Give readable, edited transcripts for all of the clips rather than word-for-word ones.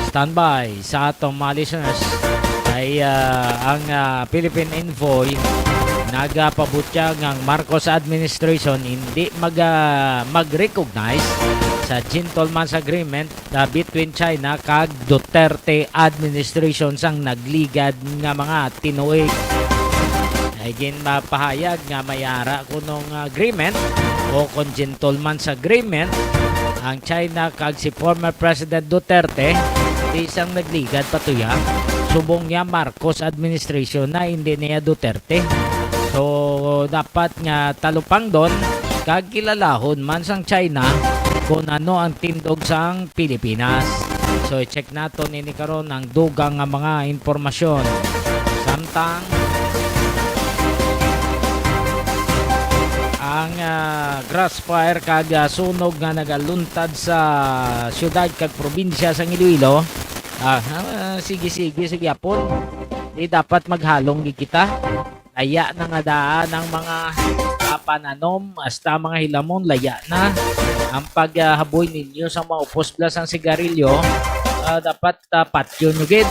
standby sa atong mga listeners ay ang Philippine Envoy nagpabutya ng Marcos administration hindi mag-recognize sa Gentleman's Agreement between China kag Duterte administration sang nagligad nga mga tinuig. Higin mapahayag nga mayara kunong agreement o kung Gentleman's Agreement ang China kag si former President Duterte di isang nagligad patuya subong niya Marcos administration na hindi niya Duterte. So dapat nga talupang doon kag kilalahon man sang China kung ano ang tindog sang Pilipinas. So i-check nato nini karon ang dugang nga mga impormasyon. Samtang ang grassfire kag sunog nga nagaluntad sa syudad kag probinsya sang Iloilo. Sige yapon. Di dapat maghalong gi kita. Laya na nga daan ng mga pananom hasta mga hilamon, laya na ang paghaboy ninyo sa mga upos-blas ang sigarilyo. Dapat patyo nyo gid,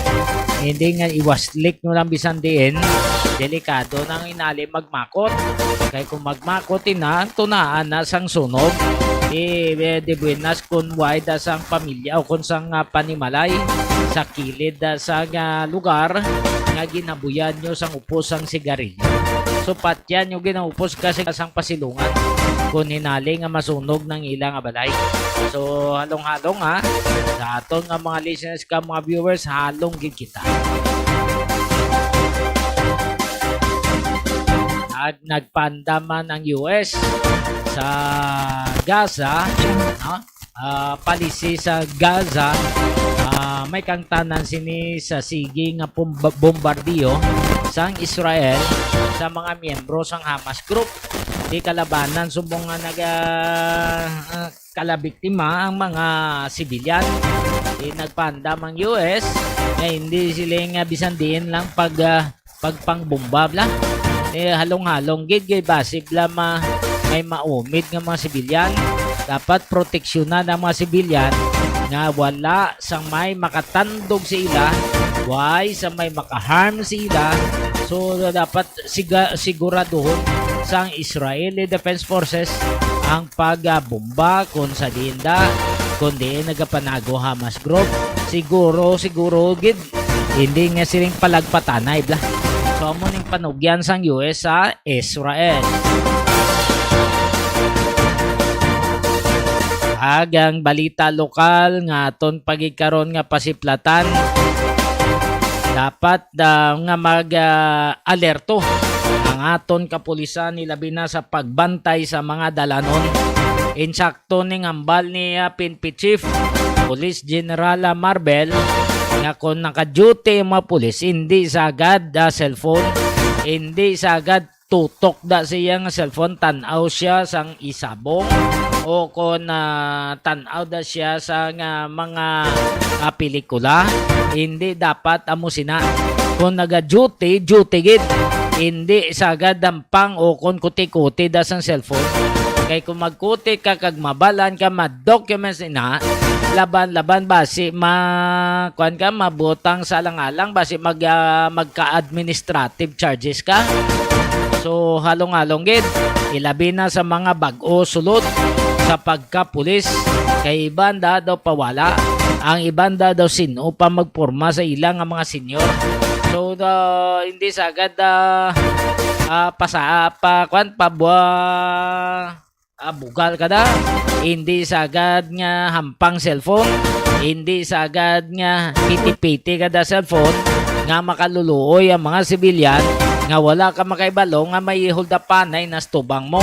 hindi nga iwaslik nyo lang bisan diin. Delikado nang inali magmakot, kaya kung magmakot tunaan na sang sunog de buenas kung why da sang pamilya o kung sang panimalay sa kilid sa lugar nga ginabuyan nyo sang upos sang sigarilyo. So patyan nyo ginaupos kasi sang pasilungan kung hinali nga masunog ng ilang balay. So halong-halong sa aton nga mga listeners ka mga viewers, halong gid kita. Nagpandaman ang US sa Gaza, palisi sa Gaza, may kangtanan sini sa sige nga bombardiyo sang Israel sa mga miyembro sang Hamas group. Di kalabanan subong nga kalabiktima ang mga sibilyan. Nagpandam ang US na hindi sila nga bisan din lang pagpangbomba bla. Halong-halong gid basib la may maumid nga mga sibilyan. Dapat proteksyonan ang mga sibilyan nga wala sang may makatandog sa ila, why sa may makaharm sa ila. So dapat siguraduhon sang Israeli Defense Forces ang pagbomba kung sa dinda kundi nagapanago Hamas group. Siguro gid hindi nga siling palagpatanay bla. So amo ning panugyan sang US sa Israel. Agang balita lokal nga aton pagikaron nga pasiplatan, dapat nga mag-alerto ang aton kapulisan nilabi na sa pagbantay sa mga dalanon. Insakto ning ambal ni PNP Chief Police General Marbel nga kung naka-duty mga pulis hindi sagad cellphone, hindi sagad tutok da siya nga cellphone, tanaw siya sang isabong o kung tanaw da siya sa mga pelikula, hindi dapat amo sina. Kung naga-duty gid, hindi sagad dampang o kung kuti-kuti da sang cellphone. Kay kung magkuti ka kag mabalan ka ma-documents laban basi kuan ka mabutang sa alang-alang basi magka-administrative charges ka. So halong-halong gid ilabi na sa mga bag-o sulod sa pagkapulis kay ibanda daw pawala, ang ibanda daw sino pa magporma sa ilang mga senyor. So hindi sagad bugal ka da, hindi sagad nga hampang cellphone, hindi sagad nga piti-piti ka da cellphone nga makaluluoy ang mga sibilyan nga wala ka makaibalo nga may hold up panay na stubang mo,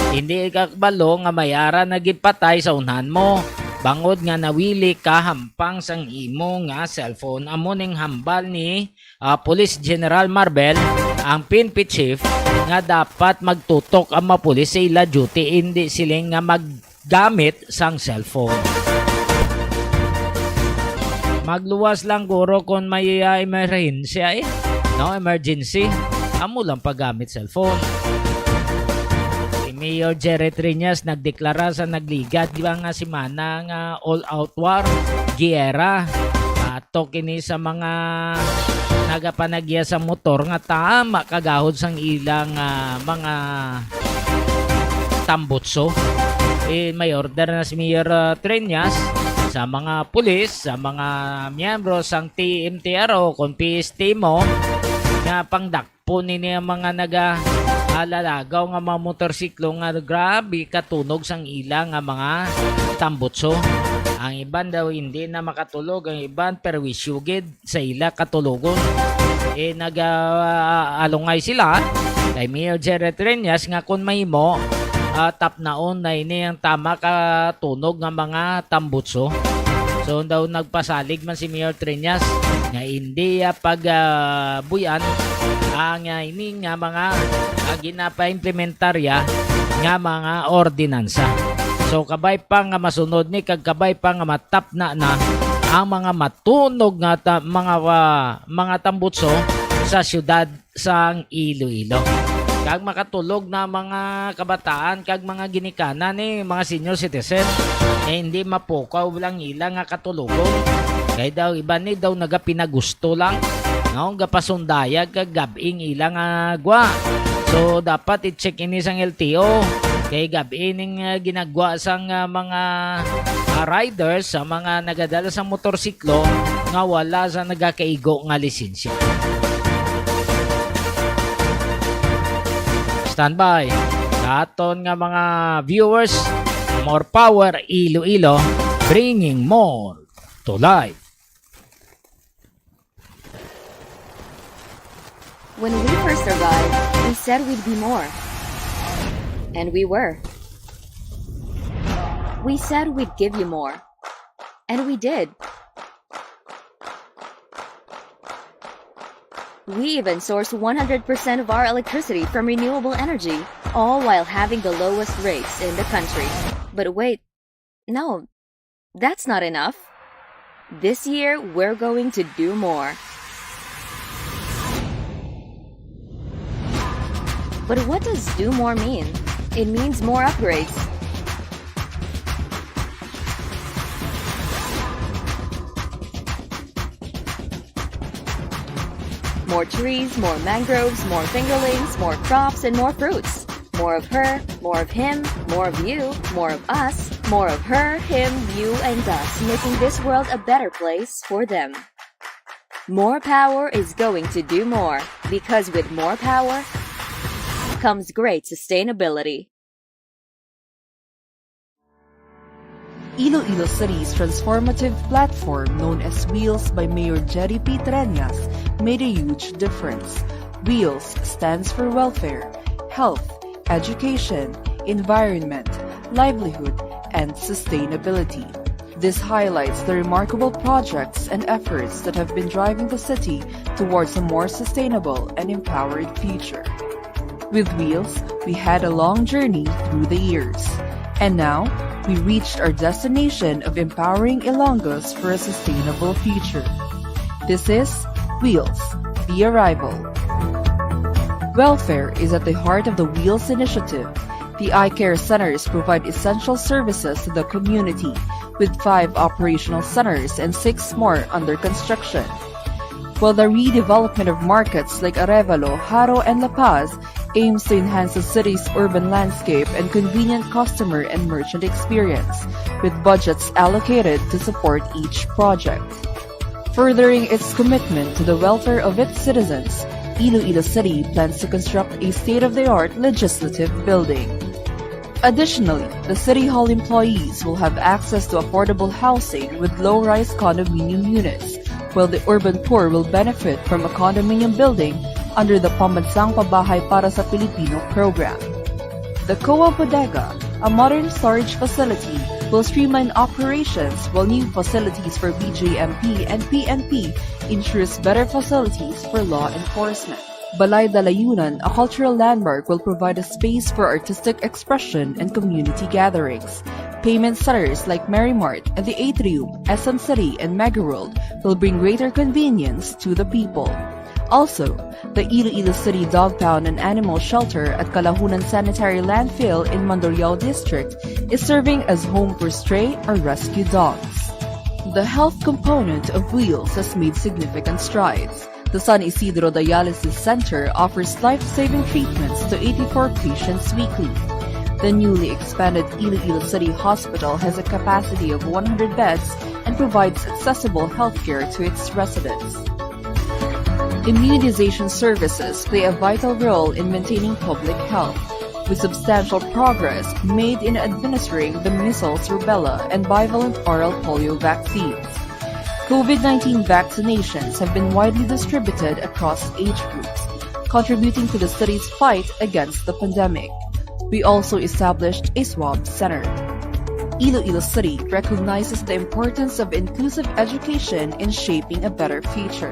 hindi ka balo nga mayara nagipatay sa unhan mo bangod nga nawili ka hampang sang imo nga cellphone. Amo ning hambal ni Police General Marbel ang PNP Chief nga dapat magtutok ang mga pulis sa ila duty, hindi sila nga maggamit sang cellphone. Magluwas lang guro kung may emergency emergency, amo lang paggamit cellphone. Si Mayor Jerry Triñas nagdeklara sa nagligad di ba nga semana nga all-out war, giyera, batok kini sa mga nagapanagya sa motor nga tama kagahod sang ilang mga tambutso. May order na si Mayor Trinas sa mga pulis, sa mga miyembro sang TMTRO kung PST mo nga pangdakpo nini ang mga alalagaw nga mga motorsiklo nga grabe katunog sang ilang nga mga tambutso. Ang iban daw hindi na makatulog, ang iban perwisyugid sa ila katulogon. Nag-alungay sila kay Mayor Jared Renyas nga kung may mo tap naon na ini ang tama katunog nga mga tambutso. So daw nagpasalig man si Mayor Trinas nga hindi pagbuyan ang ini nga mga ginapa-implementarya nga mga ordinansa. So kabay pa nga masunod ni kag kabay pa nga matap na ang mga matunog nga mga tambutso sa syudad sang Iloilo. Kag makatulog na mga kabataan kag mga ginikanan ni mga senior citizen hindi mapukaw lang ilang nga katulogon. Kay daw iba ni daw nagapinagusto lang no gapasundayag kag gabing ilang agwa. So dapat i-check ini sang LTO kay gabi ning ginagwa sang mga riders sa mga nagadala sa motorsiklo nga wala sa nagakaigo nga lisensya. Standby sa aton nga mga viewers, more power Iloilo, bringing more to life. When we first arrived, we said we'd be more. And we were. We said we'd give you more. And we did. We even source 100% of our electricity from renewable energy, all while having the lowest rates in the country. But wait, no, that's not enough. This year, we're going to do more. But what does do more mean? It means more upgrades. More trees, more mangroves, more fingerlings, more crops, and more fruits. More of her, more of him, more of you, more of us, more of her, him, you, and us, making this world a better place for them. More power is going to do more, because with more power comes great sustainability. Iloilo City's transformative platform, known as Wheels by Mayor Jerry P. Treñas, made a huge difference. Wheels stands for welfare, health, education, environment, livelihood, and sustainability. This highlights the remarkable projects and efforts that have been driving the city towards a more sustainable and empowered future. With Wheels, we had a long journey through the years. And now, we reached our destination of empowering Ilonggos for a sustainable future. This is Wheels, the arrival. Welfare is at the heart of the Wheels initiative. The eye care centers provide essential services to the community, with 5 operational centers and 6 more under construction. While the redevelopment of markets like Arevalo, Haro, and La Paz aims to enhance the city's urban landscape and convenient customer and merchant experience, with budgets allocated to support each project. Furthering its commitment to the welfare of its citizens, Iloilo City plans to construct a state-of-the-art legislative building. Additionally, the City Hall employees will have access to affordable housing with low-rise condominium units, while the urban poor will benefit from a condominium building under the Pambansang Pabahay para sa Pilipino program. The COA Bodega, a modern storage facility, will streamline operations, while new facilities for BJMP and PNP ensures better facilities for law enforcement. Balay Dalayunan, a cultural landmark, will provide a space for artistic expression and community gatherings. Payment centers like Marymart and the Atrium, SM City, and Megaworld will bring greater convenience to the people. Also, the Iloilo City Dog Pound and Animal Shelter at Kalahunan Sanitary Landfill in Mandurriao District is serving as home for stray or rescue dogs. The health component of Wheels has made significant strides. The San Isidro Dialysis Center offers life-saving treatments to 84 patients weekly. The newly expanded Iloilo City Hospital has a capacity of 100 beds and provides accessible healthcare to its residents. Immunization services play a vital role in maintaining public health, with substantial progress made in administering the measles, rubella, and bivalent oral polio vaccines. COVID-19 vaccinations have been widely distributed across age groups, contributing to the city's fight against the pandemic. We also established a swab center. Iloilo City recognizes the importance of inclusive education in shaping a better future.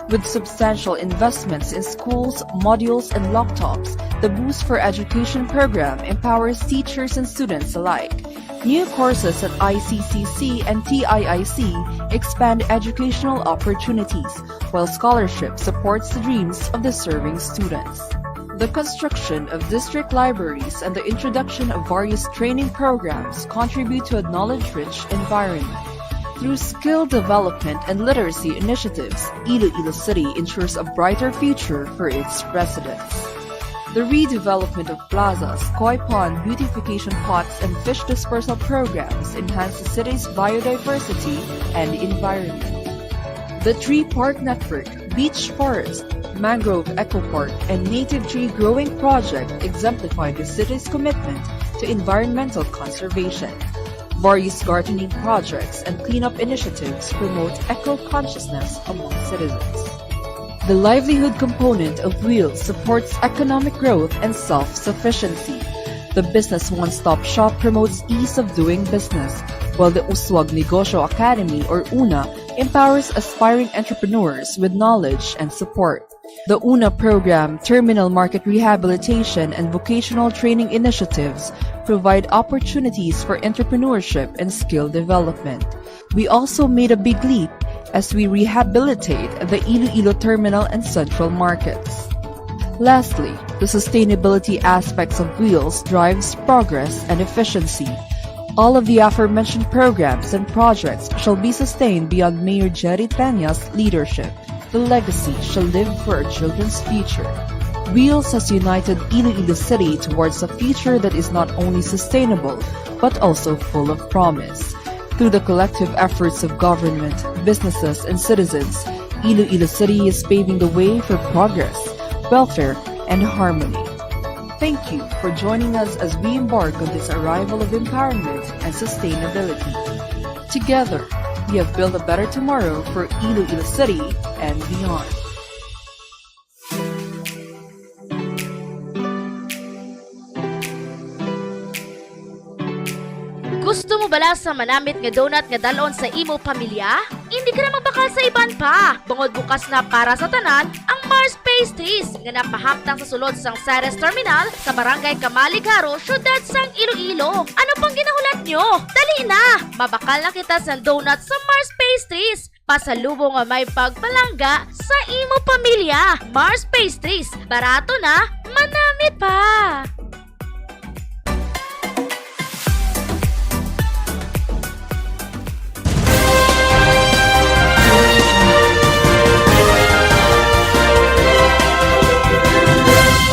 With substantial investments in schools, modules, and laptops, the Boost for Education program empowers teachers and students alike. New courses at ICCC and TIIC expand educational opportunities, while scholarship supports the dreams of the serving students. The construction of district libraries and the introduction of various training programs contribute to a knowledge-rich environment. Through skill development and literacy initiatives, Iloilo City ensures a brighter future for its residents. The redevelopment of plazas, koi pond beautification pots, and fish dispersal programs enhance the city's biodiversity and environment. The Tree Park Network, Beach Forest, Mangrove Eco Park, and Native Tree Growing Project exemplify the city's commitment to environmental conservation. Various gardening projects and cleanup initiatives promote eco-consciousness among citizens. The livelihood component of Wheels supports economic growth and self-sufficiency. The Business One-Stop Shop promotes ease of doing business, while the Uswag Negosyo Academy, or UNA, empowers aspiring entrepreneurs with knowledge and support. The UNA program, Terminal Market Rehabilitation, and Vocational Training Initiatives provide opportunities for entrepreneurship and skill development. We also made a big leap as we rehabilitate the Iloilo Terminal and Central Markets. Lastly, the sustainability aspects of Wheels drives progress and efficiency. All of the aforementioned programs and projects shall be sustained beyond Mayor Jerry Peña's leadership. The legacy shall live for our children's future. Wheels has united Iloilo City towards a future that is not only sustainable, but also full of promise. Through the collective efforts of government, businesses, and citizens, Iloilo City is paving the way for progress, welfare, and harmony. Thank you for joining us as we embark on this arrival of empowerment and sustainability. Together, we have built a better tomorrow for Iloilo City and beyond. Gusto mo bala sa manamit nga donut nga dalon sa imo pamilya? Hindi ka na magbakal sa iban pa. Bungod bukas na para sa tanan ang Mars Pastries nga napahamtang sa sulod sang Ceres Terminal sa Barangay Kamaligaro, syudad sang Iloilo. Ano pang ginahulat nyo? Dali na! Mabakal na kita sa donut sa Mars Pastries. Pasalubong nga may pagpalangga sa imo pamilya. Mars Pastries. Barato na, manamit pa!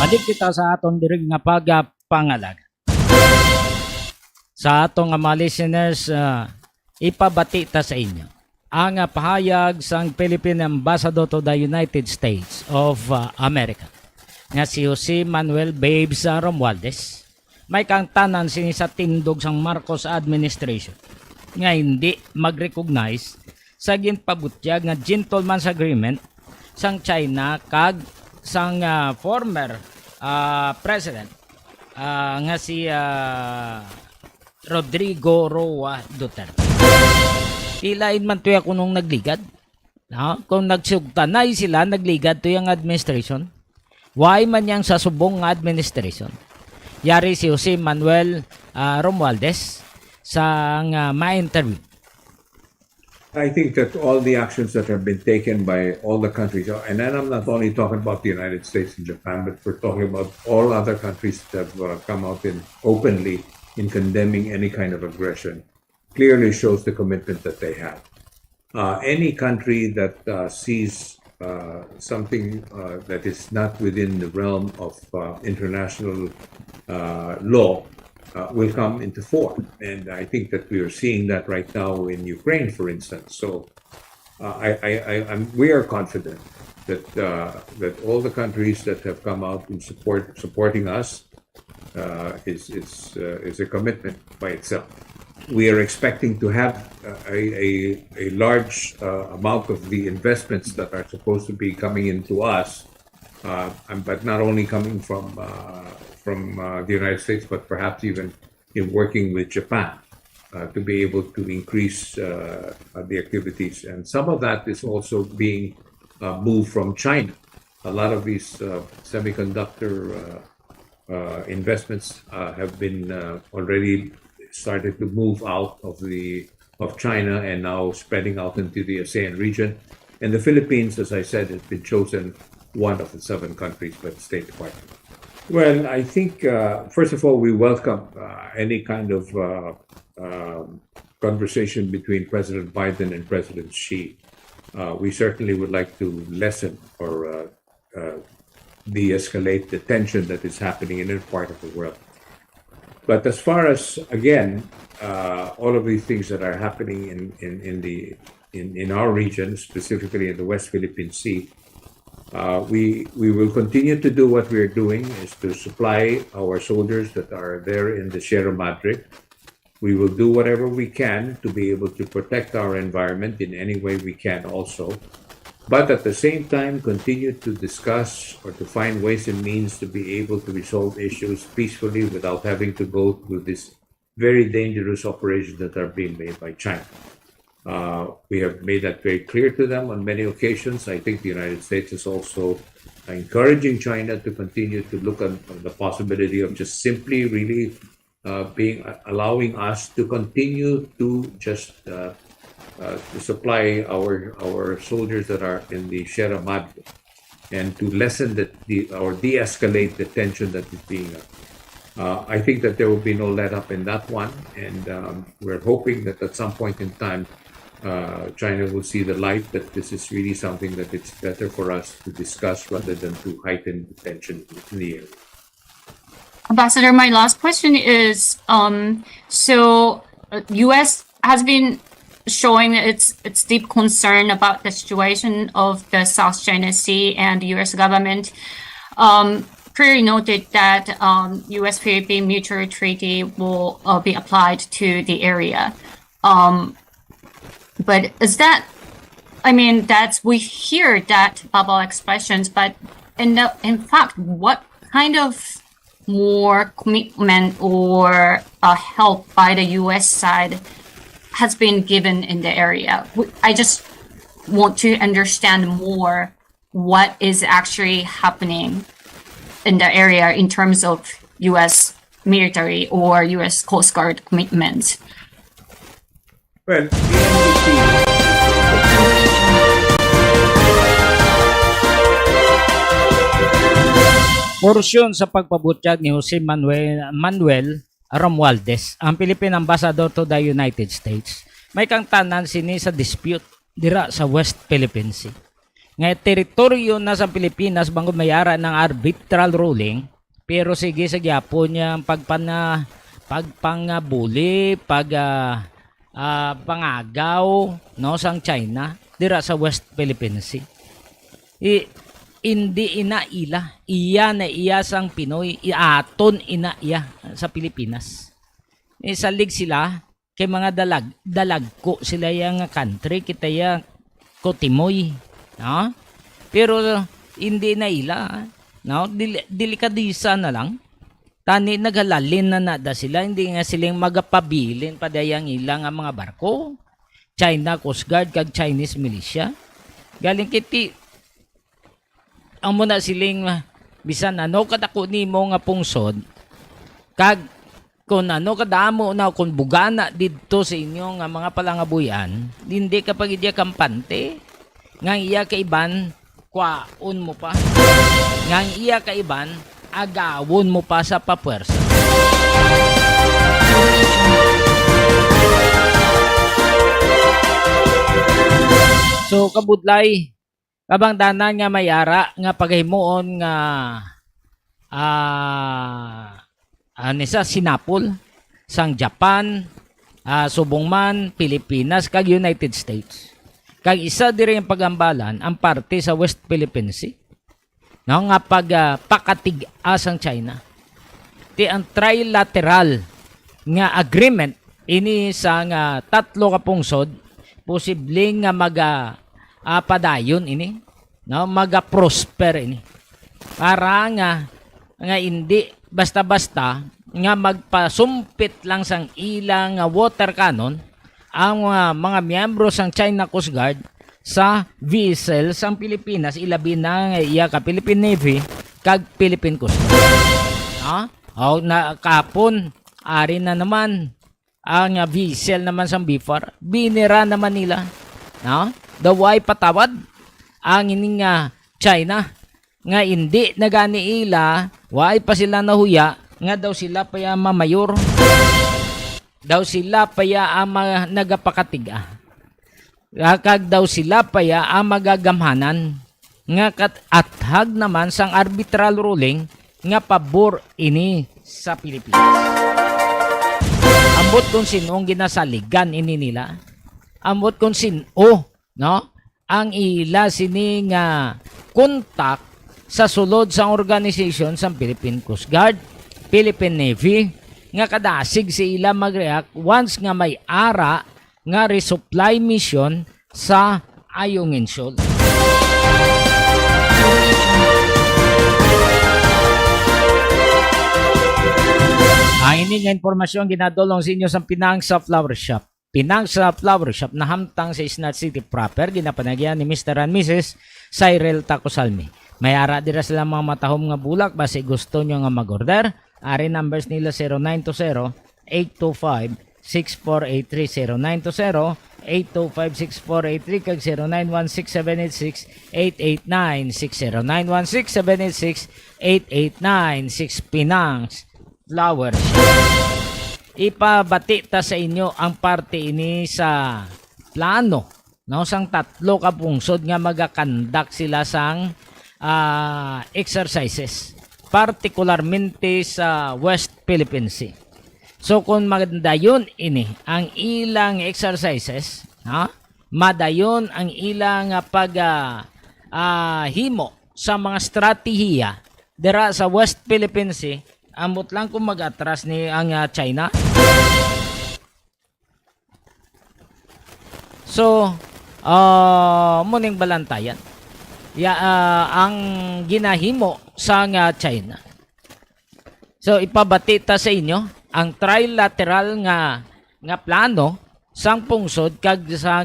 Balik kita sa aton diri nga pagpangalag. Sa atong mga listeners, ipabati ta sa inyo ang pahayag sang Philippine Ambassador to the United States of America nga si Jose Manuel Babes Romualdez. May kang tanan sini sa tindog sang Marcos administration nga hindi mag-recognize sa ginpabutyag nga gentleman's agreement sang China kag sang former president nga si Rodrigo Roa Duterte. Ilain man tuya kunong nagligad. No? Kung nagsugtanay sila, nagligad to yung administration. Why man yang sa subong nga administration? Yari si Jose Manuel Romualdez sa ma-interview. I think that all the actions that have been taken by all the countries, and then I'm not only talking about the United States and Japan, but we're talking about all other countries that have come out openly in condemning any kind of aggression, clearly shows the commitment that they have. any country that sees something that is not within the realm of international law will come into force. And I think that we are seeing that right now in Ukraine, for instance. So we are confident that that all the countries that have come out and supporting us is a commitment by itself. We are expecting to have a large amount of the investments that are supposed to be coming into us, but not only coming from the United States, but perhaps even in working with Japan to be able to increase the activities. And some of that is also being moved from China. A lot of these semiconductor investments have been already started to move out of China and now spreading out into the ASEAN region. And the Philippines, as I said, has been chosen one of the 7 countries by the State Department. Well, I think, first of all, we welcome any kind of conversation between President Biden and President Xi. We certainly would like to lessen or de-escalate the tension that is happening in that part of the world. But as far as, again, all of these things that are happening in our region, specifically in the West Philippine Sea, we will continue to do what we're doing, is to supply our soldiers that are there in the Sierra Madre. We will do whatever we can to be able to protect our environment in any way we can also. But at the same time, continue to discuss or to find ways and means to be able to resolve issues peacefully without having to go through these very dangerous operations that are being made by China. We have made that very clear to them on many occasions. I think the United States is also encouraging China to continue to look at the possibility of just simply really allowing us to continue to just to supply our soldiers that are in the Sierra Madre and to lessen or de-escalate the tension that is being. I think that there will be no let up in that one, and we're hoping that at some point in time, China will see the light that this is really something that it's better for us to discuss rather than to heighten the tension in the area. Ambassador, my last question is, U.S. has been showing its deep concern about the situation of the South China Sea, and the U.S. government clearly noted that U.S.-Philippine mutual treaty will be applied to the area. But is that, we hear that bubble expressions, but in fact, what kind of more commitment or help by the U.S. side has been given in the area? I just want to understand more what is actually happening in the area in terms of U.S. military or U.S. Coast Guard commitments. Well, the NBC Porsyon sa pagpabutyag ni Jose Manuel Romualdez, ang Philippine Ambassador to the United States, may kang tanan sini sa dispute dira sa West Philippine Sea. Nga teritoryo na sa Pilipinas bangod mayara ng arbitral ruling, pero sige sa gyapon niya pagpangabuli, pangagaw no sang China dira sa West Philippine Sea. Hindi inaila, iya na iya sang Pinoy, iaton inaiya sa Pilipinas. Salig sila kay mga dalagko sila yang country, kita ya kotimoy, no? Pero hindi naila, no? Delikadisa na lang. Tani nagalalin na nada sila, hindi nga silang magapabilin padayang ilang ang mga barko. China Coast Guard kag Chinese militia. Galing kiti ang muna siling bisan ano kadako nimo nga pungsod kag kung ano kadamo na kung bugana didto sa inyo nga mga palangabuyan, hindi kapag iya kampante ngang iya kaiban kwaon mo pa, ngang iya kaiban agawon mo pa sa papuwersa. So kabudlay kabangdanan nga mayara nga paghimuon nga sa sinapol sang Japan, subong man Pilipinas kag United States. Kag isa diri ang pagambalan ang parte sa West Philippine Sea. No nga pakatig-a sang China. Ti ang trilateral nga agreement ini sa nga tatlo ka pungsod posibleng nga padayon ini, no, maga-prosper ini. Para nga hindi basta-basta nga magpasumpit lang sang ilang water cannon ang mga miyembro sang China Coast Guard sa vessel sang Pilipinas, ilabi na nga iya ka Philippine Navy kag Philippine Coast Guard. No? Na kapon ari na naman ang vessel naman sang BIFAR, binira naman nila. No? Daway patawad ang ining China nga hindi nagani ila, way pa sila nahuya nga daw sila paya mamayor. Daw sila paya ang nagapakatiga. Kag daw sila paya ang magagamhanan nga athag naman sang arbitral ruling nga pabor ini sa Pilipinas. Ambot kung sinong ginasaligan ini nila. Ambot kung sino, no? Ang ila sini nga kontak sa sulod sa organisasyon sa Philippine Coast Guard, Philippine Navy, nga kadasig si ila mag-react once nga may ara nga resupply mission sa Ayungin Shoal. Ang ini nga impormasyon ginadolong sa inyo sa Pinang sa Flower Shop. Pinang sa Flower Shop na hamtang sa Isnat City proper, ginapanagyan ni Mr. and Mrs. Cyril Tacosalmi. May ara dira sila mga matahom nga bulak base gusto nyo nga mag-order. Ari numbers nila 0920-825-6483, 0920-825-6483 kag 0916-786-8896, 0916-786-8896 Pinang's Flower Shop. Ipabati ta sa inyo ang parte ini sa plano, no, sang tatlo ka pungsod nga magakandak sila sang exercises, particularmente sa West Philippine Sea. So kung magdayon ini ang ilang exercises, madayon ang ilang himo sa mga strategiya dira sa West Philippine Sea, amot lang kung mag-atras ni ang China. So, muning balantayan. Ang ginahimo sa China. So, ipabati ta sa inyo ang trilateral nga plano sang pungsod kag sa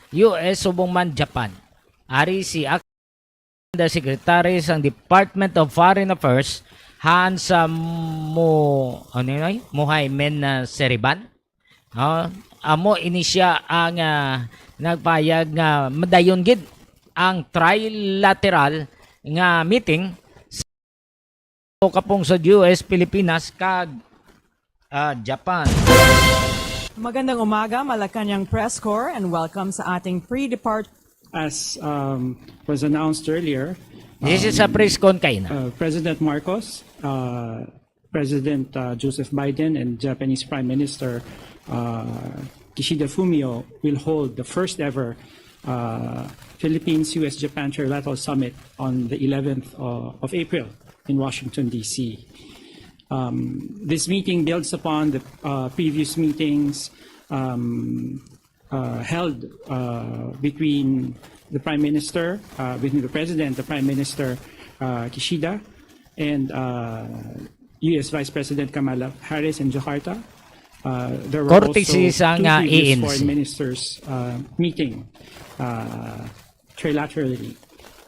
US subong man Japan. Ari si the Secretary sang Department of Foreign Affairs Hans Muhaymen Seriban. Amo ini siya ang nagpayag nga madayon gid ang trilateral nga meeting sa kapungsod US, Pilipinas kag Japan. Magandang umaga, Malacanang Press Corps, and welcome sa ating pre-depart. As was announced earlier, This is a press con kayo na. President Marcos, President Joseph Biden, and Japanese Prime Minister Kishida Fumio will hold the first ever Philippines-US-Japan Trilateral Summit on the 11th of April in Washington, D.C. This meeting builds upon the previous meetings held between the Prime Minister, between the President, the Prime Minister Kishida, and U.S. Vice President Kamala Harris in Jakarta. There were also two previous foreign ministers meeting trilaterally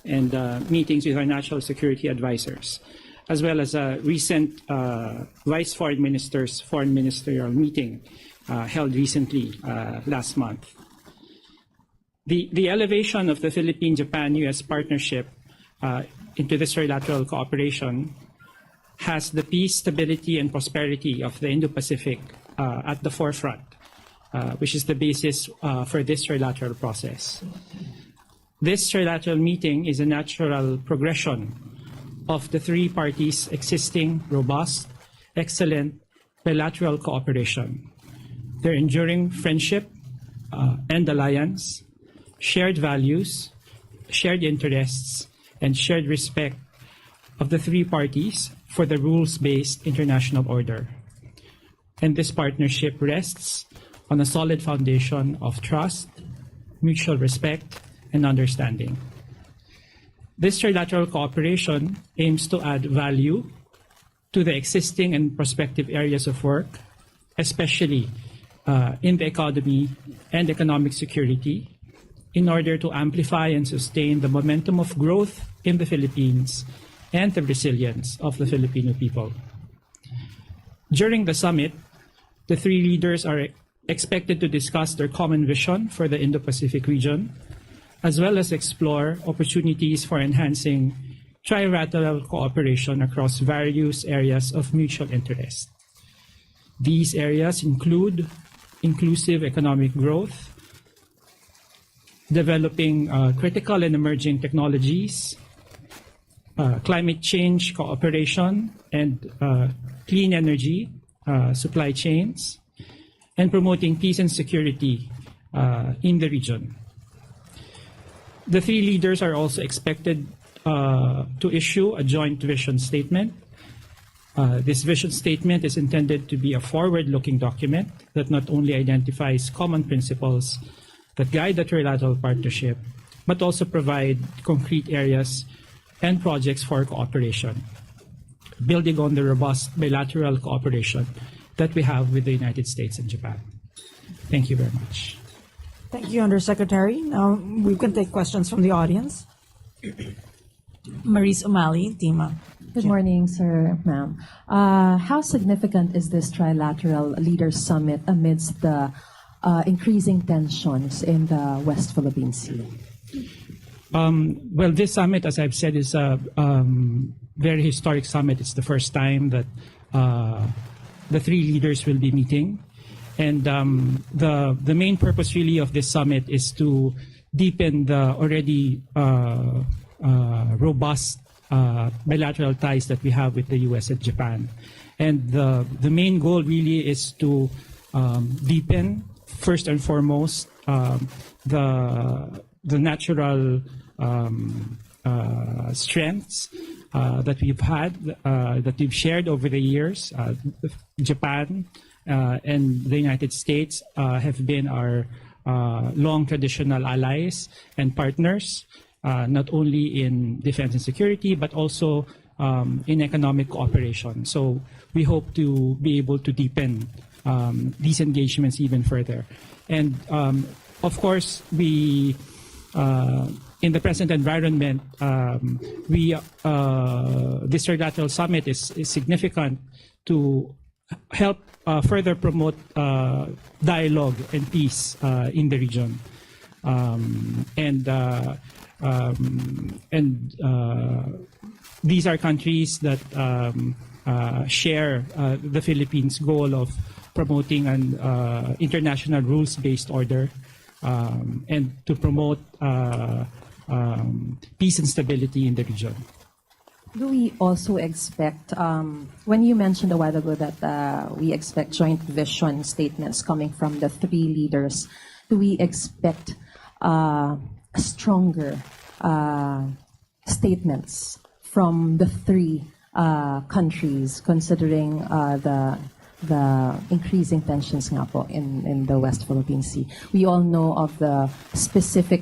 and meetings with our national security advisors, as well as a recent Vice Foreign Ministers foreign ministerial meeting held recently last month. The elevation of the Philippine-Japan-US partnership into this trilateral cooperation has the peace, stability, and prosperity of the Indo-Pacific at the forefront, which is the basis for this trilateral process. This trilateral meeting is a natural progression of the three parties' existing robust, excellent bilateral cooperation. Their enduring friendship and alliance, shared values, shared interests, and shared respect of the three parties for the rules-based international order. And this partnership rests on a solid foundation of trust, mutual respect, and understanding. This trilateral cooperation aims to add value to the existing and prospective areas of work, especially in the economy and economic security, in order to amplify and sustain the momentum of growth in the Philippines and the resilience of the Filipino people. During the summit, the three leaders are expected to discuss their common vision for the Indo-Pacific region, as well as explore opportunities for enhancing trilateral cooperation across various areas of mutual interest. These areas include inclusive economic growth, developing critical and emerging technologies, climate change cooperation, and clean energy supply chains, and promoting peace and security in the region. The three leaders are also expected to issue a joint vision statement. This vision statement is intended to be a forward-looking document that not only identifies common principles that guide the trilateral partnership, but also provide concrete areas and projects for cooperation, building on the robust bilateral cooperation that we have with the United States and Japan. Thank you very much. Thank you, Undersecretary. Now we can take questions from the audience. Maurice Umali, Tima. Good morning, sir, ma'am. How significant is this trilateral leaders summit amidst the increasing tensions in the West Philippine Sea? Well, this summit, as I've said, is a very historic summit. It's the first time that the three leaders will be meeting. And the main purpose really of this summit is to deepen the already robust bilateral ties that we have with the US and Japan. And the main goal really is to deepen, first and foremost, the natural strengths that we've had, that we've shared over the years. Japan and the United States have been our long traditional allies and partners, not only in defense and security, but also in economic cooperation. So we hope to be able to deepen these engagements even further. And of course, we in the present environment, this trilateral summit is significant to help further promote dialogue and peace in the region. These are countries that share the Philippines' goal of promoting an international rules-based order and to promote peace and stability in the region. Do we also expect, when you mentioned a while ago that we expect joint vision statements coming from the three leaders, do we expect stronger statements from the three countries, considering the increasing tensions nga po in the West Philippine Sea? We all know of the specific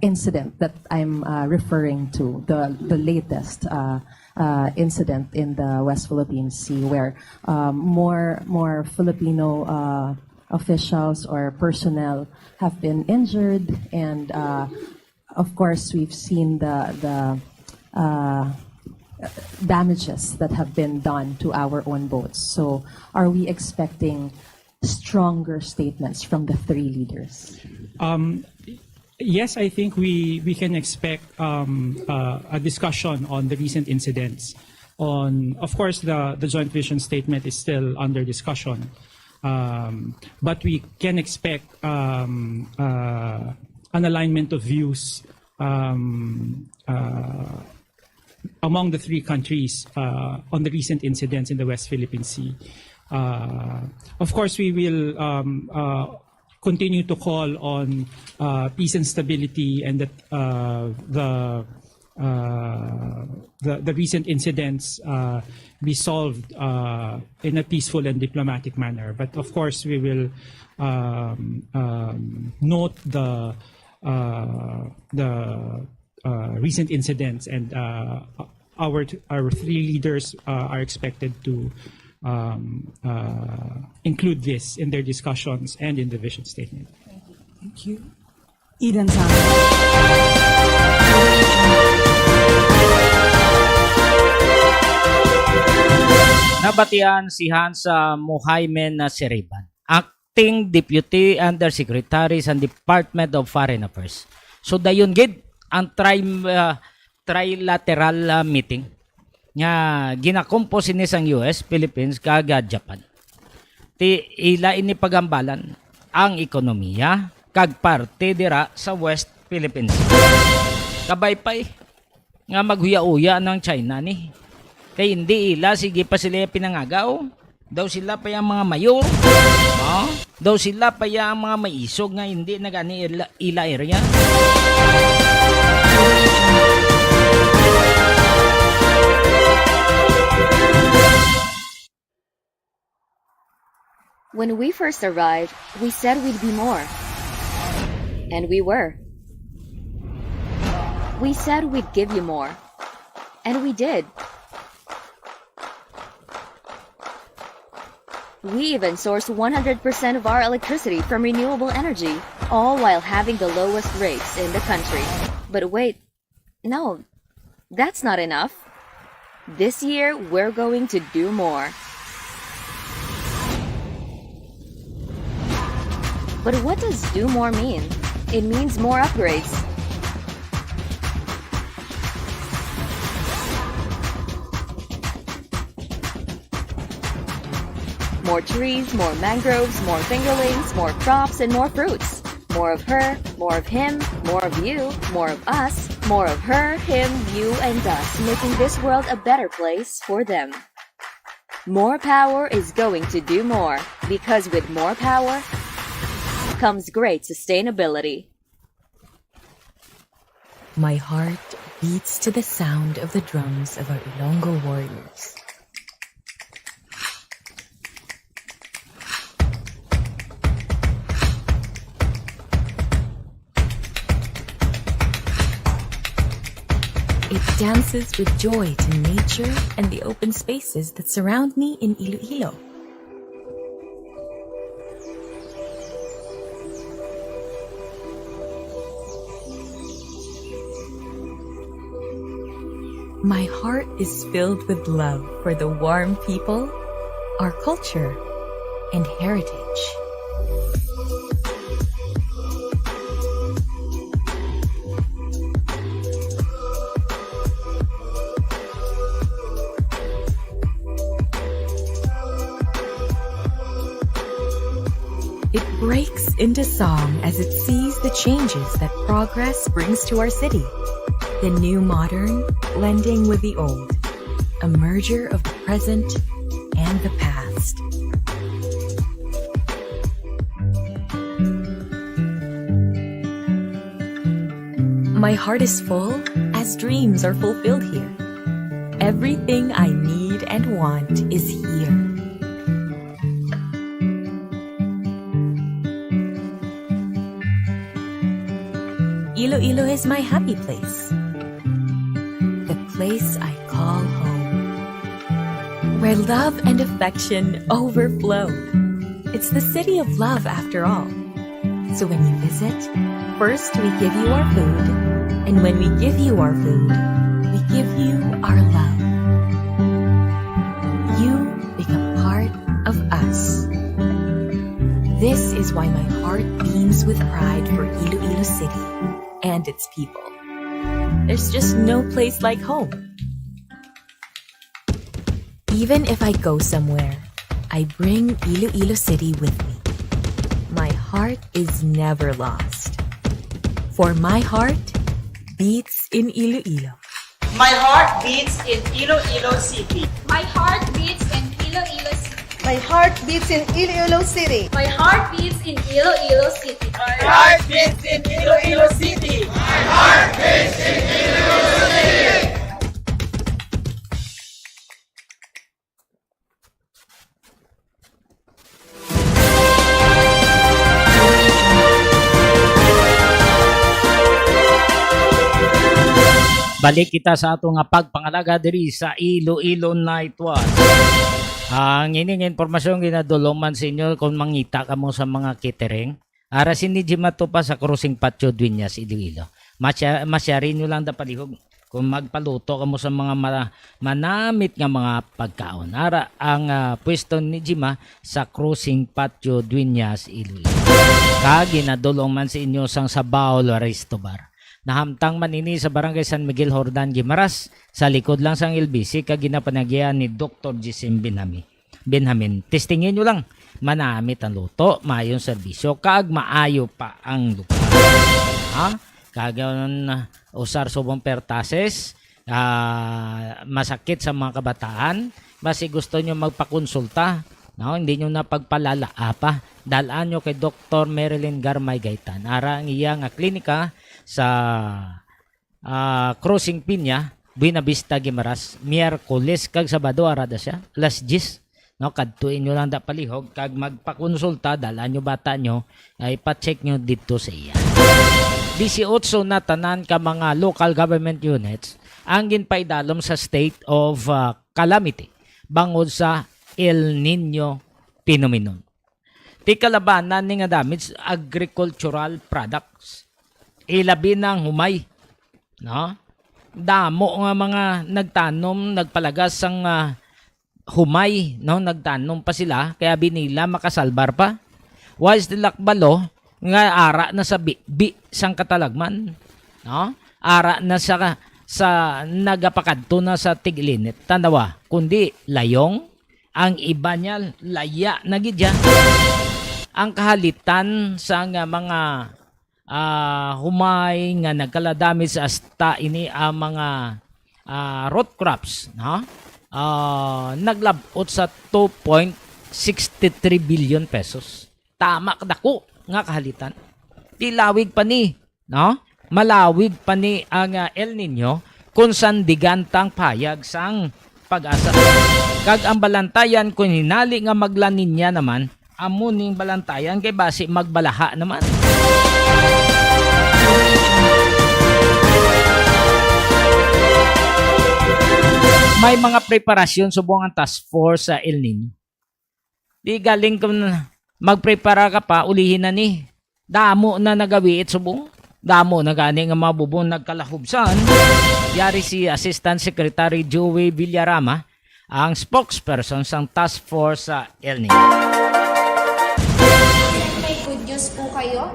incident that I'm referring to, the latest incident in the West Philippine Sea, where more Filipino officials or personnel have been injured, and of course we've seen the damages that have been done to our own boats. So are we expecting stronger statements from the three leaders? Yes, I think we can expect a discussion on the recent incidents. Of course, the joint vision statement is still under discussion, but we can expect an alignment of views among the three countries on the recent incidents in the West Philippine Sea. Of course, we will continue to call on peace and stability, and that the recent incidents be solved in a peaceful and diplomatic manner. But of course, we will note the recent incidents, and our three leaders are expected to include this in their discussions and in the vision statement. Thank you. Eden Santos. Nabatian si Hans Muhaymen Siriban, Acting Deputy Undersecretary sa Department of Foreign Affairs. So dayon gid ang trilateral meeting nga ginakompos ni sang US, Philippines kag Japan. Ti ila ini pagambalan ang ekonomiya kag parte dira sa West Philippines. Kabaypay nga maghuya-uya ng China ni. Kay hindi ila sige pa sila pinangagaw. Daw sila pa yung mga mayor. Daw sila pa yung mga maisog nga hindi nagani ila area. When we first arrived, we said we'd be more. And we were. We said we'd give you more. And we did. We even source 100% of our electricity from renewable energy, all while having the lowest rates in the country. But wait, no, that's not enough. This year, we're going to do more. But what does do more mean? It means more upgrades. More trees, more mangroves, more fingerlings, more crops, and more fruits. More of her, more of him, more of you, more of us, more of her, him, you, and us, making this world a better place for them. More power is going to do more, because with more power comes great sustainability. My heart beats to the sound of the drums of our Ilonggo warriors. It dances with joy to nature and the open spaces that surround me in Iloilo. My heart is filled with love for the warm people, our culture, and heritage. It breaks into song as it sees the changes that progress brings to our city. The new modern blending with the old, a merger of the present and the past. My heart is full as dreams are fulfilled here. Everything I need and want is here. Iloilo is my happy place. The place I call home. Where love and affection overflow. It's the city of love after all. So when you visit, first we give you our food. And when we give you our food, we give you our love. You become part of us. This is why my heart beams with pride for Iloilo City and its people. There's just no place like home. Even if I go somewhere, I bring Iloilo City with me. My heart is never lost. For my heart beats in Iloilo. My heart beats in Iloilo City. My heart beats in Iloilo City. My heart beats in Iloilo City. My heart beats in Iloilo City. My heart beats in Iloilo City. My heart beats in Iloilo City. Balik kita sa ato nga pagpangalaga diri sa Iloilo Night Watch. Ang ining impormasyon ginaduluman sa inyo kung mangita ka mo sa mga catering. Ara sinidji mato pa sa Crossing Patio Dueñas, Iloilo. Masyari nyo lang dapalihog kung magpaluto ka mo sa mga manamit nga mga pagkaon. Ara ang pwesto ni Jima sa Crossing Patio Dueñas, Iloilo. Ginadulong man sa inyo sang Sabaw Resto Bar. Nahamtang manini sa Barangay San Miguel, Hordan, Guimaras, sa likod lang sang LBC, ginapanagyan ni Dr. Gisem Benjamin. Testingin nyo lang, manamit ang luto, maayong serbisyo, kaag maayo pa ang lugar. Kaganon usar subong pertases, masakit sa mga kabataan, basi gusto nyo magpakonsulta, hindi nyo na pagpalala pa, dalaan nyo kay Dr. Marilyn Garmay Gaitan. Ara ang iyang klinika sa Crossing Piña, Buena Vista, Guimaras, Miyerkules kag Sabado arada siya, alas 10. Kadtuin nyo lang palihog kag magpakonsulta, dalaan nyo bata nyo, ay pa-check nyo dito sa iya. 18 na tanan ka mga local government units ang ginpaidalom sa state of calamity bangod sa El Nino phenomenon. Ti kalabanan ni nga damage agricultural products. Ilabi ng humay. Damo nga mga nagtanom, nagpalagas ang humay. Nagtanom pa sila, kaya binila makasalbar pa. Was dilakbalo, nga ara na sa bi sang katalagman. Ara na sa nagapakadto na sa tiglinit. Tanawa, kundi layong, ang iba niya laya na gidya. Ang kahalitan sa mga humay nga nagkaladami sa asta ini ang mga root crops, naglabot sa 2.63 billion pesos. Tama kadako nga kahalitan. Tilawig pa ni, malawig pa ni ang El Nino kung sandigantang payag sang pag-asa. Kag ang balantayan kung hinali nga maglanin niya naman, amuning balantayan kay basi magbalaha naman. May mga preparasyon subong ang task force sa El Nino. Di galing kung magprepara ka pa, ulihin na ni. Damo na nagawiit subong. Damo na gani nga mabubong nagkalahubsan. Yari si Assistant Secretary Joey Villarama, ang spokesperson sa task force sa El Nino. May good news po kayo?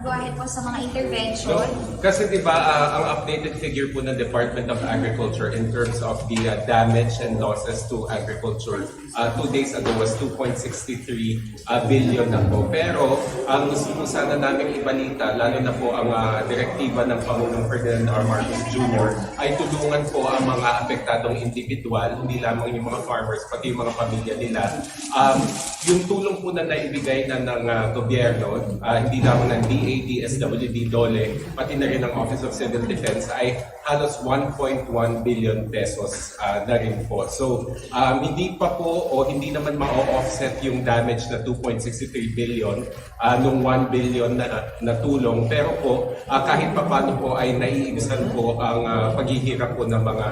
Go ahead po sa mga intervention. Kasi diba, ang updated figure po ng Department of Agriculture in terms of the damage and losses to agriculture 2 days ago was 2.63 billion na po. Pero ang gusto po sana namin ibalita, lalo na po ang direktiba ng Pangulong Ferdinand R. Marcos Jr. ay tulungan po ang mga apektadong individual, hindi lamang yung mga farmers, pati yung mga pamilya nila. Yung tulong po na naibigay na ng gobyerno, hindi lamang ng DAD, SWD, DOLE, pati na rin ng Office of Civil Defense ay halos 1.1 billion pesos na rin po. So, hindi pa po o hindi naman ma-offset yung damage na 2.63 billion nung 1 billion na tulong. Pero po, kahit pa paano po ay naiibsan po ang paghihirap po ng mga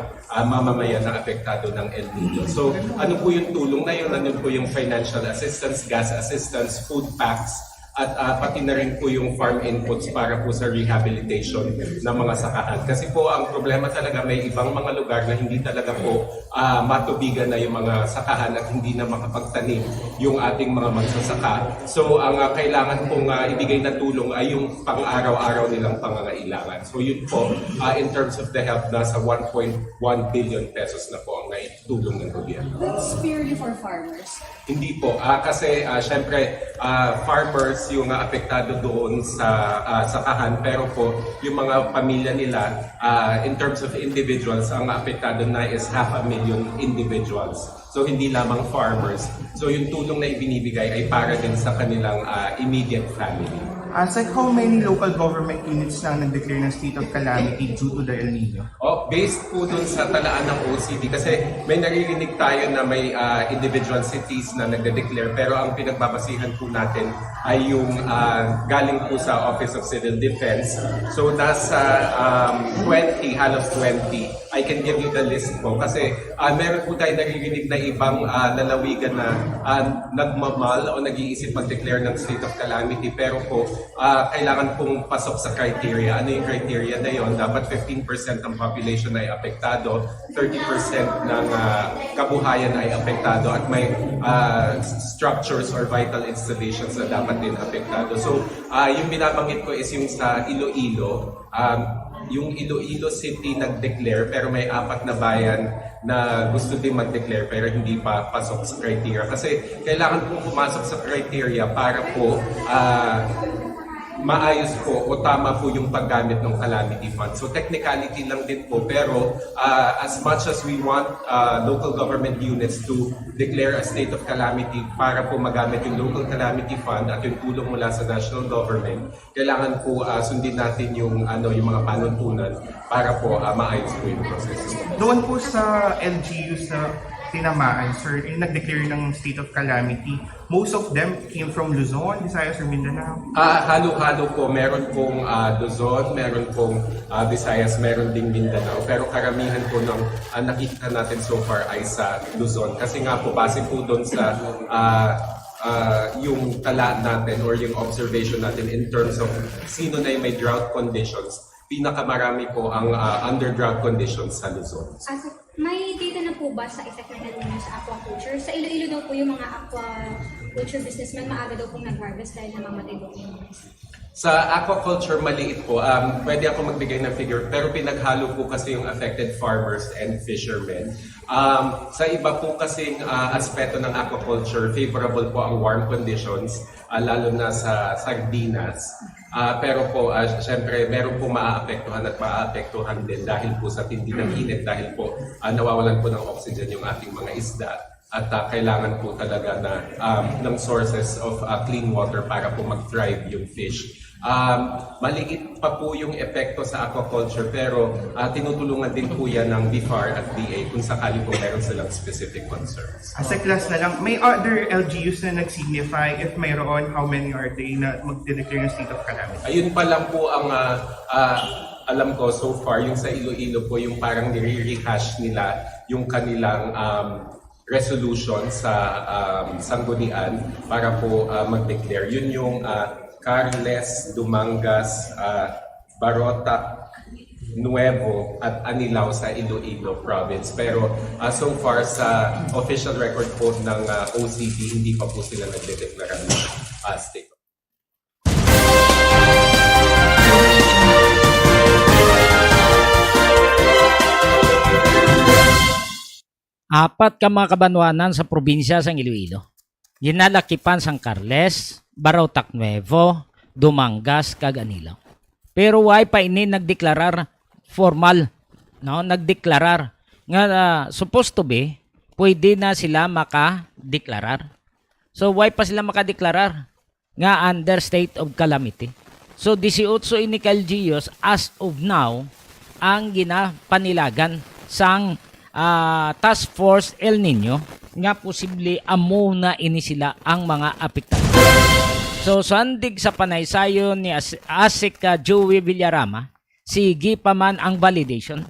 mamamayan na apektado ng El Nino. So, ano po yung tulong na yun? Ano po yung financial assistance, gas assistance, food packs, at pati na rin po yung farm inputs para po sa rehabilitation ng mga sakahan. Kasi po ang problema talaga may ibang mga lugar na hindi talaga po matubigan na yung mga sakahan at hindi na makapagtanim yung ating mga magsasaka. So ang kailangan pong ibigay na tulong ay yung pang-araw-araw nilang pangangailangan. So yun po, in terms of the help, nasa 1.1 billion pesos na po ang mga tulong ng gobyerno. That's purely for farmers. Hindi po, kasi syempre farmers yung apektado doon sa sakahan, pero po yung mga pamilya nila in terms of individuals, ang apektado na is 500,000 individuals. So hindi lamang farmers. So yung tulong na ibinibigay ay para din sa kanilang immediate family. Like how many local government units na nag-declare ng state of calamity due to the El Nino? Based po dun sa talaan ng OCD, kasi may naririnig tayo na may individual cities na nagde-declare, pero ang pinagbabasihan po natin ay yung galing po sa Office of Civil Defense. So nasa 20, halos 20. I can give you the list po kasi meron po tayo naririnig na ibang lalawigan na nagmamal o nag-iisip mag-declare ng state of calamity, pero po kailangan pong pasok sa criteria. Ano yung criteria na yon? Dapat 15% ng population ay apektado, 30% ng kabuhayan ay apektado, at may structures or vital installations na dapat din apektado. So yung binabanggit ko is yung sa Iloilo. Yung Iloilo City nag-declare pero may 4 na bayan na gusto din mag-declare pero hindi pa pasok sa criteria. Kasi kailangan po pumasok sa criteria para po maayos po o tama po yung paggamit ng calamity fund. So technicality lang din po, pero as much as we want local government units to declare a state of calamity para po magamit yung local calamity fund at yung tulong mula sa national government, kailangan po sundin natin yung mga panuntunan para po maayos po yung proseso. Doon po sa LGUs na tinamaan, sir, yung nag-declare ng state of calamity, most of them came from Luzon, Visayas, or Mindanao? Halo-halo po. Meron pong Luzon, meron pong Visayas, meron ding Mindanao. Pero karamihan po ng nakikita natin so far ay sa Luzon. Kasi nga po, base po doon sa yung tala natin or yung observation natin in terms of sino na yung may drought conditions, pinakamarami po ang under drought conditions sa Luzon. May data na po ba sa effect ng El Nino sa aquaculture? Sa Iloilo daw po yung mga aquaculture businessmen maaga daw pong nag-harvest dahil namamatay daw yung mga. Sa aquaculture, maliit po. Pwede ako magbigay ng figure, pero pinaghalo po kasi yung affected farmers and fishermen. Sa iba po kasing aspeto ng aquaculture, favorable po ang warm conditions, lalo na sa sardinas. Pero po, syempre, meron po maaapektuhan at maaapektuhan din dahil po sa tindi ng init, dahil po nawawalan po ng oxygen yung ating mga isda. At kailangan po talaga na ng sources of clean water para po mag-thrive yung fish. Maliit pa po yung epekto sa aquaculture, pero tinutulungan din po yan ng BIFAR at DA kung sakali po meron silang specific concerns. As a class na lang, may other LGUs na nag-signify? If mayroon, how many are they na mag-declare ng state of calamity? Ayun pa lang po ang alam ko so far. Yung sa Iloilo po, yung parang nire-rehash nila yung kanilang resolution sa sanggunian para po mag-declare. Yun yung Carles, Dumangas, Barotac, Nuevo at Anilao sa Iloilo province. Pero so far sa official record po ng OCD, hindi pa po sila nagdedeklara ng state. Apat ka mga kabanwanan sa probinsya sa Iloilo. Ginalakipan sang Carles, Barotac Nuevo, Dumangas, kag Anilao. Pero why pa ini nagdeklarar formal, no? Nagdeklarar nga supposed to be pwede na sila maka-deklarar. So why pa sila maka-deklarar nga under state of calamity? So 18 ini LGUs as of now ang ginapanilagan sang Task Force El Nino nga posible amo na ini sila ang mga apektado. So sandig sa panaysayon ni Asik Joey Villarama, sige pa man ang validation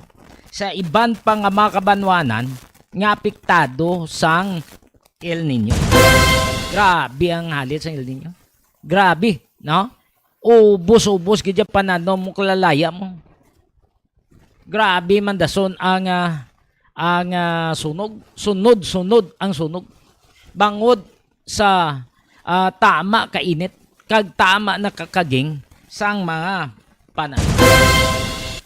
sa iban pang mga kabanwanan nga apektado sang El Nino. Grabe ang halit sa El Nino. Grabe, no? Ubos-ubos gidya panano mo kalalaya mo. Grabe man dason ang sunog, sunod ang sunog. Bangod sa tama kainit, kag tama na kakaging sang mga panan.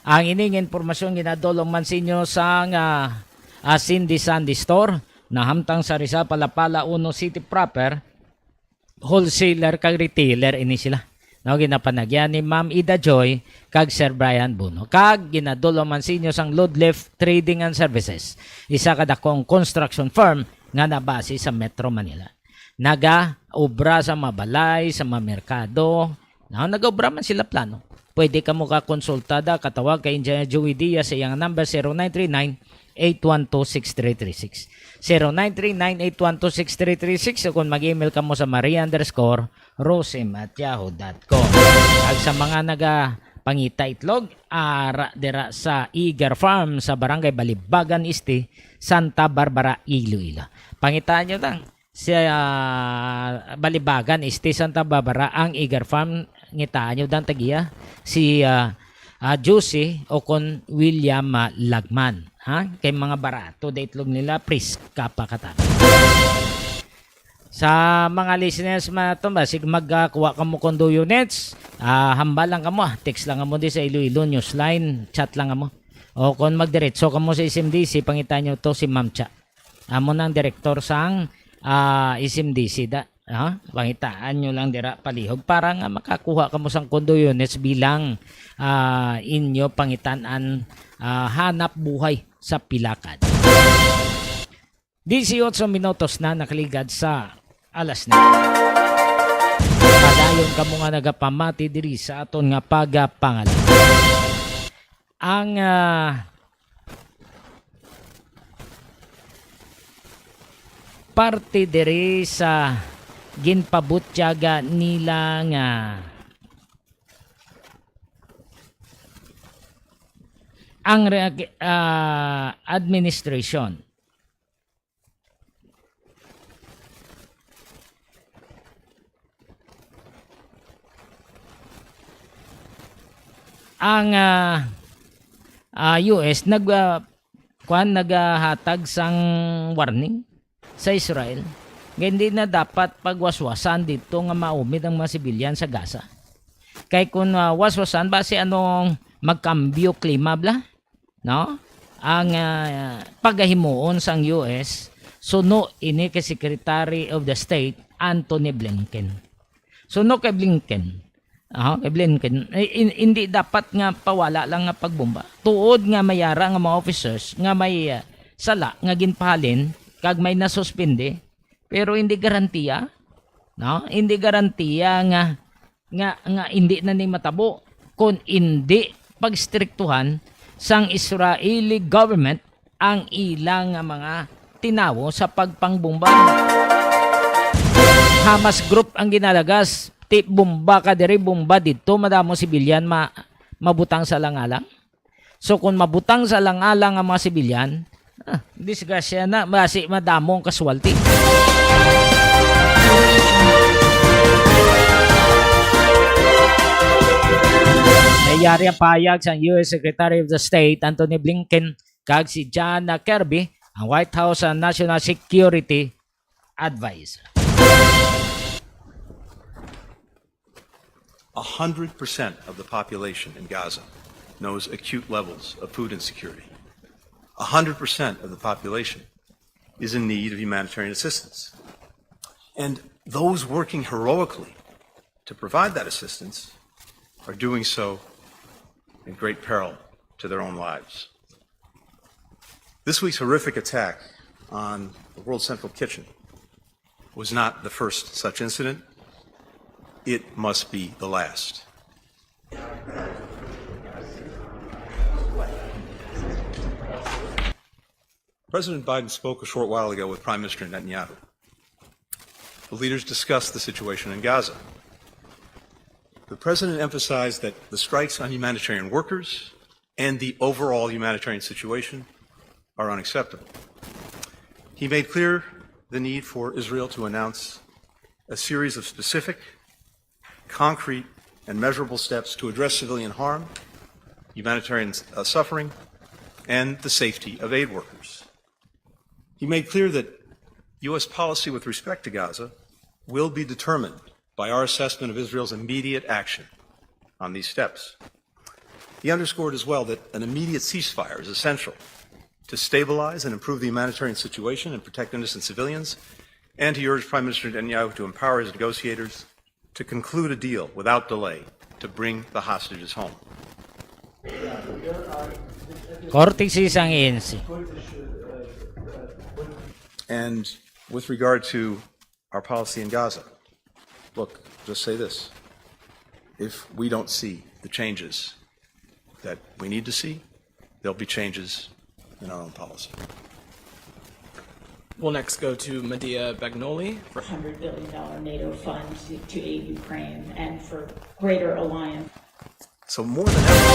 Ang ining informasyon ginadolong man sinyo sang Cindy Sandy Store na hamtang sa Rizal Palapala Uno City proper, wholesaler kag retailer ini sila. No, ginapanagyan ni Ma'am Ida Joy kag Sir Brian Buno. Kag ginadulo man sinyo sang Load Lift Trading and Services. Isa ka dakong construction firm nga nabase sa Metro Manila. Naga-obra sa mabalay, sa mamerkado. No, nag-obra man sila plano. Pwede ka mo kakonsultada, katawag kay Engineer Joey Diaz sa iyang number 0939-812-6336. 0939-812-6336 o kung mag-email ka mo sa maria_rosim@yahoo.com. At sa mga pangita itlog, ara dira sa Eager Farm sa Barangay Balibagan Este, Santa Barbara, Iloilo. Pangitaan nyo lang sa Balibagan Este, Santa Barbara, ang Eager Farm. Ngitaan nyo dan tagiya si Juicy o kon William Lagman. Ha? Kay mga barato da itlog nila priska pa kata. Sa mga listeners ito, basig magkuha ka mo kondo units, hamba lang ka mo, text lang ka mo di sa Iloilonewsline, chat lang ka mo. O kung magdiretso ka mo sa SMDC, pangita nyo to si Ma'am Cha. Amo nang direktor sang SMDC da. Pangitaan nyo lang dira palihog para nga makakuha ka mo sang kondo units bilang inyo pangitaan hanap buhay sa Pilakad. 18 minutos na nakaligad sa alas na. Padayon ka mo nga nagapamati diri sa aton nga pagapangalan. Ang parte diri sa ginpabutyaga nila nga ang administration ang US naghatag sang warning sa Israel. Hindi na dapat pagwaswasan dito nga maumid ang mga sibilyan sa Gaza. Kay kung waswasan base anong magkambyo klima bla, no? Ang pagahimuon sang US suno ini kay Secretary of the State Anthony Blinken. Suno kay Blinken. Kay Blinken hindi dapat nga pawala lang nga pagbomba. Tuod nga mayara nga mga officers nga may sala nga ginpahalin kag may nasuspende. Pero hindi garantiya, no? Hindi garantiya nga hindi na ni matabo kung hindi pagstriktuhan sang Israeli government ang ilang mga tinawo sa pagpangbomba. Hamas group ang ginalagas, bomba ka diri, bomba dito, madamo sibilyan mabutang sa langalang. So kung mabutang sa langalang ang mga sibilyan, disgrasya na, basi madamong kaswalti. Nayari ang payag sa US Secretary of the State Anthony Blinken kag si John Kirby, ang White House National Security Advisor. 100% of the population in Gaza knows acute levels of food insecurity. 100% of the population is in need of humanitarian assistance. And those working heroically to provide that assistance are doing so in great peril to their own lives. This week's horrific attack on the World Central Kitchen was not the first such incident. It must be the last. President Biden spoke a short while ago with Prime Minister Netanyahu. The leaders discussed the situation in Gaza. The president emphasized that the strikes on humanitarian workers and the overall humanitarian situation are unacceptable. He made clear the need for Israel to announce a series of specific, concrete, and measurable steps to address civilian harm, humanitarian suffering, and the safety of aid workers. He made clear that U.S. policy with respect to Gaza will be determined by our assessment of Israel's immediate action on these steps. He underscored as well that an immediate ceasefire is essential to stabilize and improve the humanitarian situation and protect innocent civilians, and he urged Prime Minister Netanyahu to empower his negotiators to conclude a deal without delay to bring the hostages home. Cortisis ang ANC. And with regard to our policy in Gaza, look, just say this. If we don't see the changes that we need to see, there'll be changes in our own policy. We'll next go to Medea Bagnoli for $100 billion NATO fund to aid Ukraine and for greater alliance. So more than ever,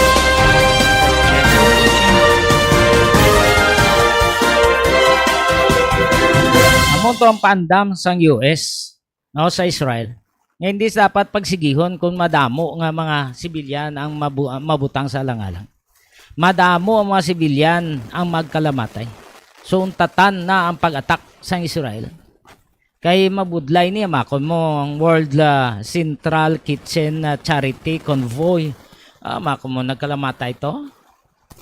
Amon to ang pandam sang US no sa Israel. Nga hindi dapat pagsigihon kung madamo nga mga sibilyan ang mabutang sa alang-alang. Madamo ang mga sibilyan ang magkalamatay. So untatan na ang pag-attack sa Israel. Kay mabudlay niya makon mo ang World Central Kitchen Charity Convoy. Makon mo nagkalamatay to.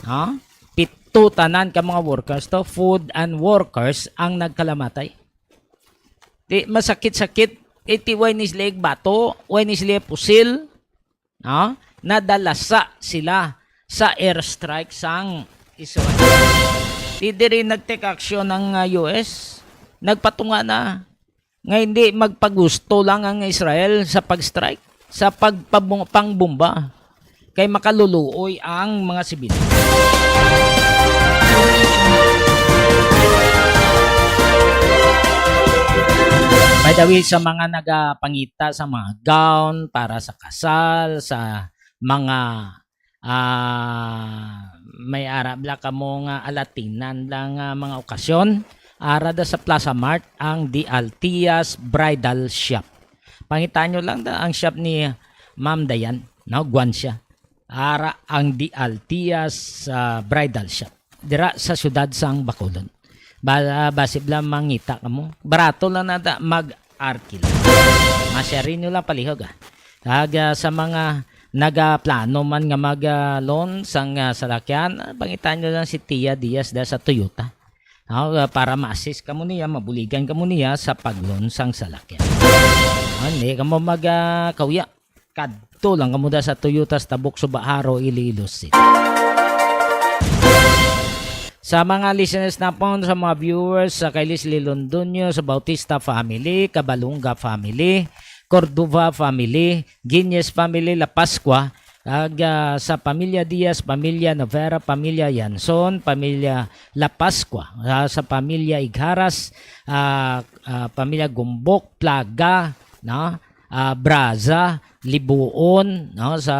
Ha? Pito tanan ka mga workers to, food and workers ang nagkalamatay. Di masakit-sakit iti way ni sila bato, way ni sila pusil. No? Nadalasa sila sa airstrike sang Israel. Di rin nag-take action ng US. Nagpatunga na. Nga hindi magpagusto lang ang Israel sa pag-strike, sa pangbomba. Kay makaluluoy ang mga sibil. By the way, sa mga nagapangita sa mga gown para sa kasal, sa mga may arabla ka mo nga alatinan lang mga okasyon, arada sa Plaza Mart ang Di Altias Bridal Shop. Pangitaan nyo lang ang shop ni Ma'am Dayan, no? Guan siya. Ara ang Di Altias Bridal Shop. Dira sa syudad sang Bacolod. Basib lang mangita ka mo. Barato lang na mag-arkil. Masyarin nyo lang palihog. Sa mga nagaplano man nga mag-loan sang salakyan, pangitaan nyo lang si Tia Diaz da sa Toyota. Para ma-assist ka mo niya, mabuligan ka mo niya sa pag-loan sang salakyan. Hindi ka mo mag-kawya. Kadto lang ka mo da sa Toyota sa Tabuk Subaharo, Iloilo City. Sa mga listeners na po, sa mga viewers, sa kay Leslie Londonio, sa Bautista family, Cabalunga family, Cordova family, Guinness family, La Pascua, sa pamilya Diaz, pamilya Novera, pamilya Yanson, pamilya La Pascua, sa pamilya Igharas, pamilya Gumbok, Plaga, no? Braza, Libuon, no? Sa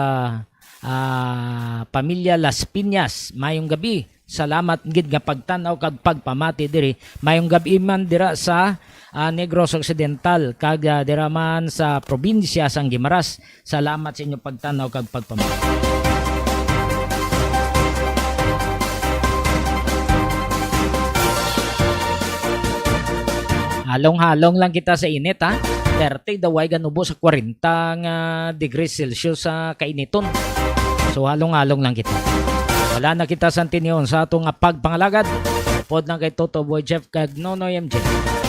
pamilya Las Piñas, mayong gabi. Salamat gid nga pagtanaw kag pagpamati diri. Mayong gabi man dira sa Negros Occidental kag dira man sa probinsya sang Guimaras. Salamat sa inyong pagtanaw kag pagpamati. Halong-halong lang kita sa init ha. 30 daway ganubo sa 40 degrees Celsius sa kainiton. So halong-halong lang kita. Wala na kita sa tiniyon sa atong pagpangalagad. Pod lang kay Toto Boy Jeff kag Nonoy MJ.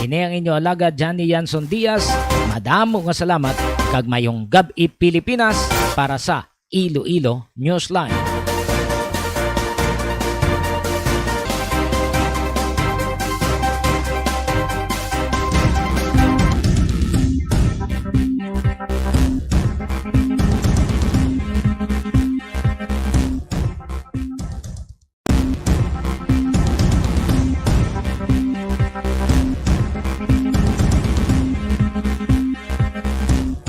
Ini ang inyo alagad Johnny Yanson Diaz. Madamo nga salamat kag mayong gabi Pilipinas para sa Iloilo Newsline.